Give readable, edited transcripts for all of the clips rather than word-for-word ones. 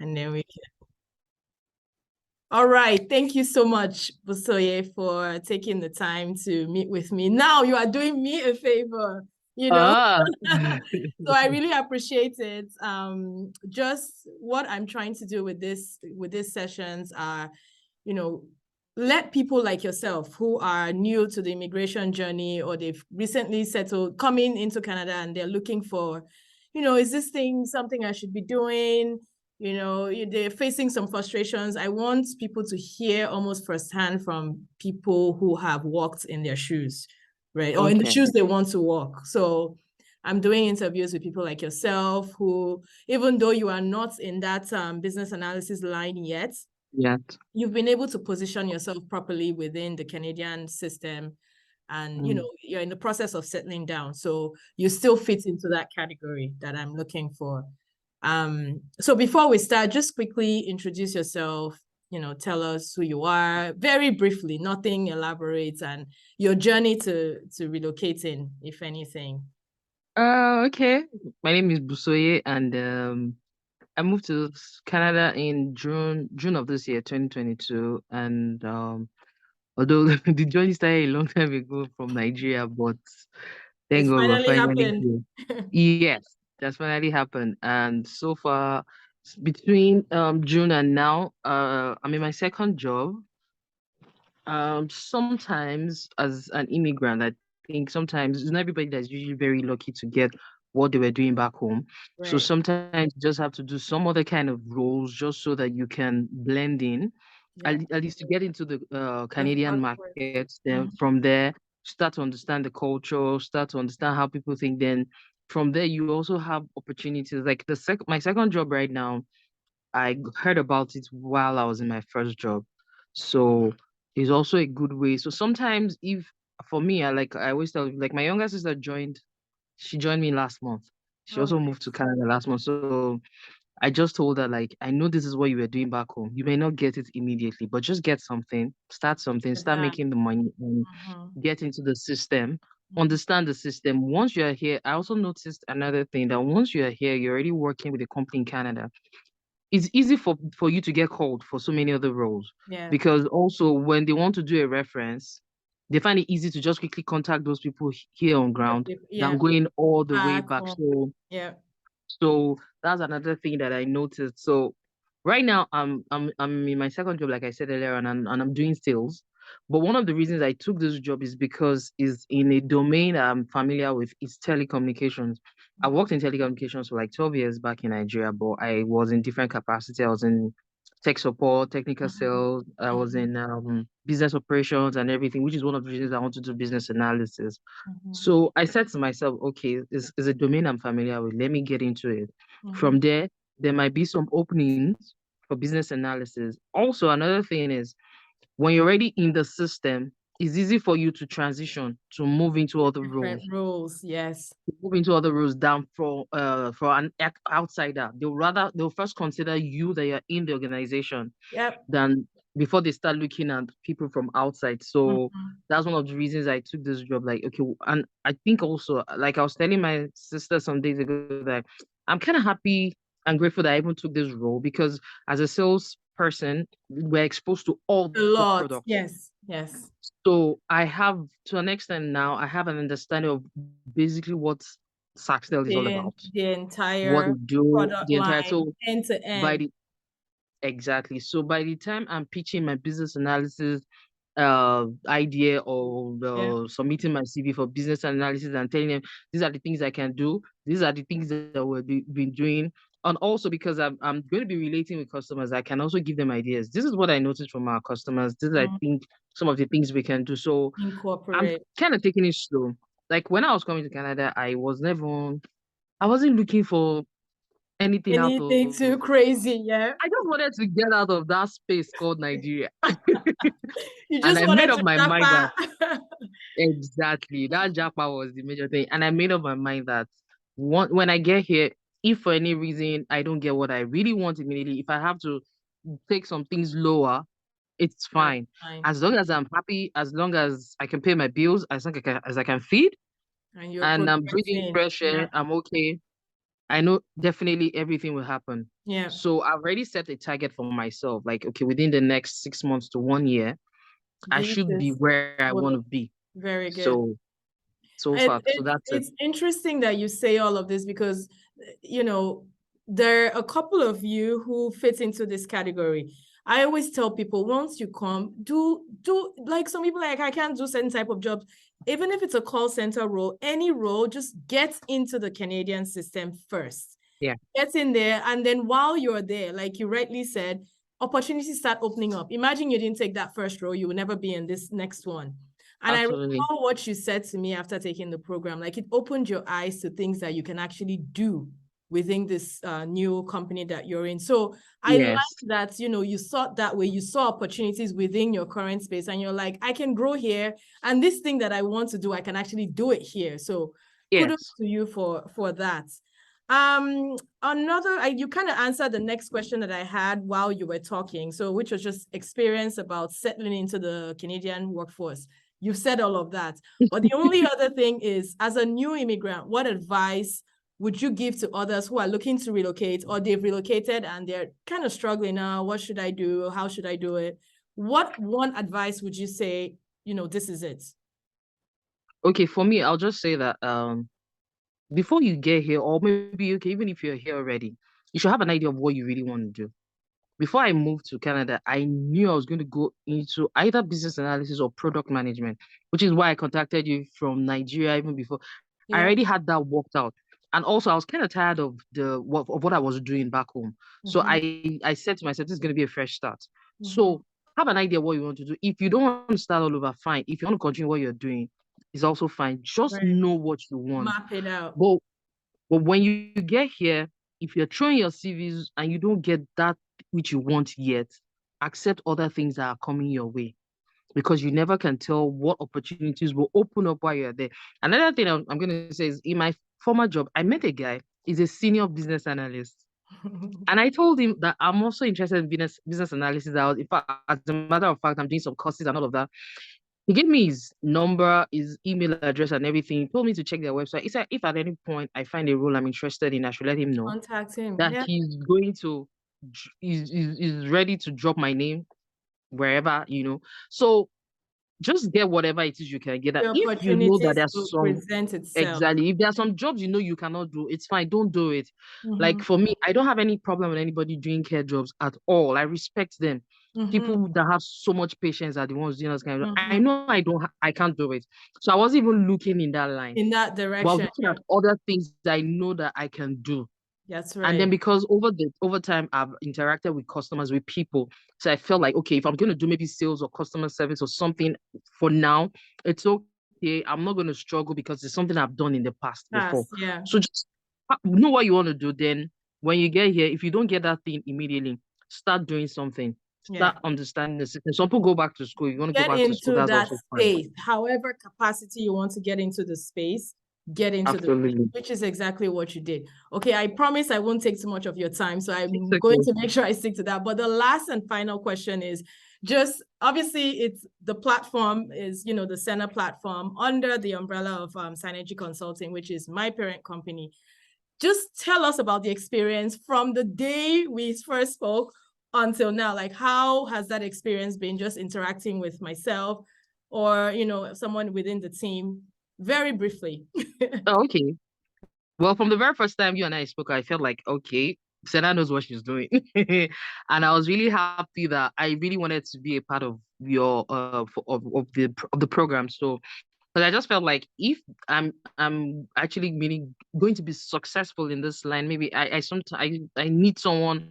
and then we can. All right. Thank you so much, Busoye, for taking the time to meet with me. Now you are doing me a favor, you know. So I really appreciate it. Just what I'm trying to do with these sessions are, let people like yourself who are new to the immigration journey or they've recently settled, coming into Canada and they're looking for, is this thing something I should be doing? They're facing some frustrations. I want people to hear almost firsthand from people who have walked in their shoes, right? Or in the shoes they want to walk. So I'm doing interviews with people like yourself who, even though you are not in that business analysis line yet, you've been able to position yourself properly within the Canadian system. And, you're in the process of settling down. So you still fit into that category that I'm looking for. So before we start, just quickly introduce yourself, tell us who you are, very briefly, nothing elaborate, and your journey to relocating, if anything. Okay. My name is Busoye, and I moved to Canada in June of this year, 2022. And although the journey started a long time ago from Nigeria, but thank God we're finally here. Yes, that's finally happened. And so far, between June and now, I'm in my second job. Sometimes as an immigrant, I think sometimes it's not everybody that's usually very lucky to get what they were doing back home. Right. So sometimes you just have to do some other kind of roles just so that you can blend in, at least to get into the Canadian market. Then from there, start to understand the culture, start to understand how people think. Then from there, you also have opportunities. Like my second job right now, I heard about it while I was in my first job. So it's also a good way. So sometimes for me, I always tell you, like my younger sister she joined me last month. She also moved to Canada last month. So I just told her, like, I know this is what you were doing back home. You may not get it immediately, but just get something, start making the money and get into the system, understand the system. Once you're here, I also noticed another thing that once you're here, you're already working with a company in Canada. It's easy for you to get called for so many other roles. Because also when they want to do a reference, they find it easy to just quickly contact those people here on ground than going all the way back. So that's another thing that I noticed. So right now I'm in my second job, like I said earlier, and I'm doing sales. But one of the reasons I took this job is because it's in a domain I'm familiar with. It's telecommunications. I worked in telecommunications for like 12 years back in Nigeria, but I was in different capacity. I was in tech support, technical sales. I was in business operations and everything, which is one of the reasons I want to do business analysis. So I said to myself, okay, this is a domain I'm familiar with. Let me get into it. From there might be some openings for business analysis. Also, another thing is when you're already in the system, it's easy for you to transition to move into other roles. Yes. Move into other roles down for an outsider. They'll first consider you that you're in the organization. Than before they start looking at people from outside. So that's one of the reasons I took this job. Like, okay, and I think also, like I was telling my sister some days ago, that I'm kind of happy and grateful that I even took this role because as a salesperson, we're exposed to all the products. Yes. So I have, to an extent now, I have an understanding of basically what Saxtel is all about. The entire what they do, product the entire line, so end to end. Exactly. So by the time I'm pitching my business analysis idea or submitting my CV for business analysis and telling them these are the things I can do, these are the things that we've been doing. And also because I'm going to be relating with customers, I can also give them ideas. This is what I noticed from our customers. This is, I think, some of the things we can do. So I'm kind of taking it slow. Like when I was coming to Canada, I wasn't looking for anything too crazy. I just wanted to get out of that space called Nigeria. You just wanted made up my mind that exactly that Japa was the major thing. And I made up my mind that when I get here, if for any reason I don't get what I really want immediately, if I have to take some things lower, it's fine. As long as I'm happy, as long as I can pay my bills, as long as I can feed, and I'm breathing fresh air, I'm okay. I know definitely everything will happen. Yeah. So I've already set a target for myself. Like, okay, within the next 6 months to 1 year, I This should be is where I want to well, be. very good. So far, so that's it. It's interesting that you say all of this because, there are a couple of you who fit into this category. I always tell people, once you come, do like some people like, I can't do certain type of jobs. Even if it's a call center role, any role, just get into the Canadian system first. Yeah. Get in there, and then while you're there, like you rightly said, opportunities start opening up. Imagine you didn't take that first role, you will never be in this next one. And I Absolutely. recall what you said to me after taking the program. Like, it opened your eyes to things that you can actually do within this new company that you're in. So I like Yes. that, you saw that way. You saw opportunities within your current space and you're like, I can grow here. And this thing that I want to do, I can actually do it here. So kudos Yes. to you for that. You kind of answered the next question that I had while you were talking. So, which was just experience about settling into the Canadian workforce. You've said all of that. But the only other thing is, as a new immigrant, what advice would you give to others who are looking to relocate, or they've relocated and they're kind of struggling now? What should I do? How should I do it? What one advice would you say, this is it? Okay, for me, I'll just say that before you get here, or maybe okay, even if you're here already, you should have an idea of what you really want to do. Before I moved to Canada, I knew I was going to go into either business analysis or product management, which is why I contacted you from Nigeria even before. I Yeah. already had that worked out. And also I was kind of tired of what I was doing back home. So Mm-hmm. I said to myself, this is going to be a fresh start. Mm-hmm. So have an idea what you want to do. If you don't want to start all over, fine. If you want to continue what you're doing, it's also fine. Just Right. know what you want. Map it out. But but when you get here, if you're throwing your CVs and you don't get that which you want yet, accept other things that are coming your way because you never can tell what opportunities will open up while you're there. Another thing I'm going to say is in my former job, I met a guy, he's a senior business analyst. And I told him that I'm also interested in business analysis. In fact, as a matter of fact, I'm doing some courses and all of that. He gave me his number, his email address, and everything. He told me to check their website. He said, if at any point I find a role I'm interested in, I should let him know Contact him. that Yeah. he's going to, is ready to drop my name wherever, So just get whatever it is you can get. The If you know that opportunities there's will some, present itself. exactly, if there's some jobs you cannot do, it's fine, don't do it. Mm-hmm. Like for me, I don't have any problem with anybody doing care jobs at all. I respect them. Mm-hmm. People that have so much patience are the ones doing this kind of. I Mm-hmm. know I can't do it, so I wasn't even looking in that line. In that But I was direction. looking Yeah. at other things that I know that I can do. That's And then right. because over time I've interacted with customers, with people, so I felt like okay, if I'm gonna do maybe sales or customer service or something for now, it's okay. I'm not gonna struggle because it's something I've done in the past before. Pass. Yeah. So just know what you want to do. Then when you get here, if you don't get that thing immediately, start doing something. Yeah. Start understanding the system. Some people go back to school. You want to go Get back to school, into that's that also fine. space. However capacity you want to get into the space, get into the space, Absolutely. which is exactly what you did. Okay, I promise I won't take too much of your time, so It's I'm going okay. to make sure I stick to that. But the last and final question is just obviously it's the platform is, the Sena platform under the umbrella of Synergy Consulting, which is my parent company. Just tell us about the experience from the day we first spoke until now. Like, how has that experience been, just interacting with myself or, someone within the team? Very briefly. Oh, okay. Well, from the very first time you and I spoke, I felt like, okay, Sena knows what she's doing. And I was really happy that I really wanted to be a part of your of the program. So because I just felt like if I'm actually meaning going to be successful in this line, maybe I need someone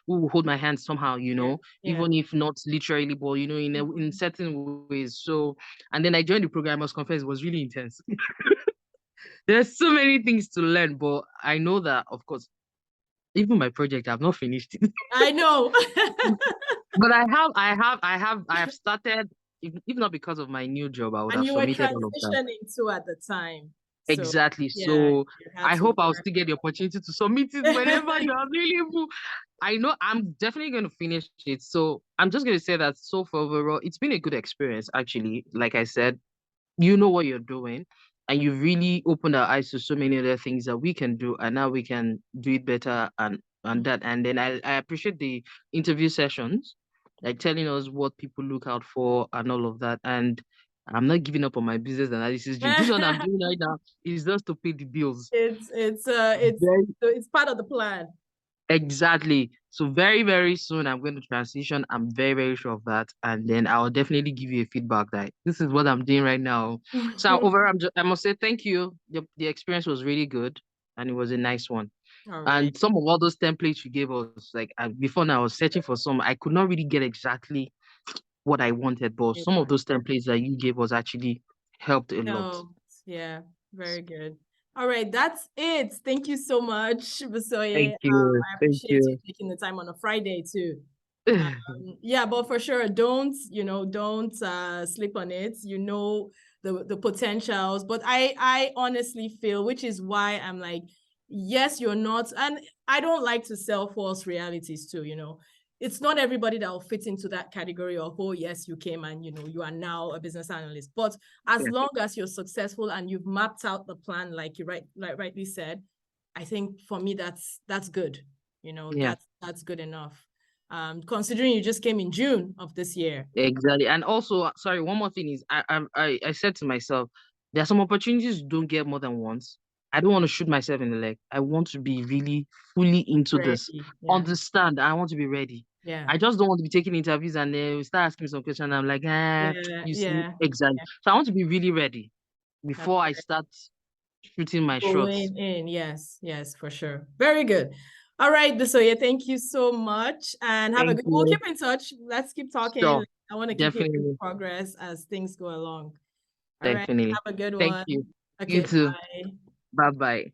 who will hold my hand somehow, Yeah. Yeah. even if not literally, but in certain ways. So and then I joined the program, I must confess, it was really intense. There's so many things to learn, but I know that, of course, even my project, I've not finished it. I know. But I have started, if not because of my new job, I would And have you were submitted all of that. transitioning too at the time. So Exactly. yeah, So you had I to hope I'll work. still get the opportunity to submit it whenever you're available. I know I'm definitely going to finish it. So I'm just going to say that so far overall, it's been a good experience, actually. Like I said, you know what you're doing. and you've really opened our eyes to so many other things that we can do, and now we can do it better and that. And then I appreciate the interview sessions, like telling us what people look out for and all of that. And I'm not giving up on my business analysis dream. This one I'm doing right now is just to pay the bills. It's it's part of the plan. Exactly. So very, very soon I'm going to transition. I'm very, very sure of that. And then I'll definitely give you a feedback that this is what I'm doing right now. So overall, I must say thank you. The experience was really good and it was a nice one. All right. And some of all those templates you gave us, like before now I was searching for some, I could not really get exactly what I wanted, but some of those templates that you gave us actually helped a lot. Yeah, very good. All right, that's it. Thank you so much, Busoye. Thank you. I Thank appreciate you you. taking the time on a Friday too. Yeah, but for sure, don't sleep on it. You know the potentials, but I honestly feel, which is why I'm like, yes, you're not, and I don't like to sell false realities too. It's not everybody that will fit into that category of, oh yes, you came and you are now a business analyst. But as long as you're successful and you've mapped out the plan, like you rightly said, I think for me that's good. That's good enough. Considering you just came in June of this year. Exactly. And also, sorry, one more thing is I said to myself, there are some opportunities you don't get more than once. I don't want to shoot myself in the leg. I want to be really fully into this. Yeah. Understand, I want to be ready. Yeah. I just don't want to be taking interviews and they start asking me some questions. And I'm like, you see, exactly. Yeah. So I want to be really ready before I start shooting my shots. Going in, yes, for sure. Very good. All right, Busoye, thank you so much, and have a good. We'll keep in touch. Let's keep talking. Sure. I want to keep you in progress as things go along. All right, have a good one. Thank you. Okay, You too. bye. Bye-bye.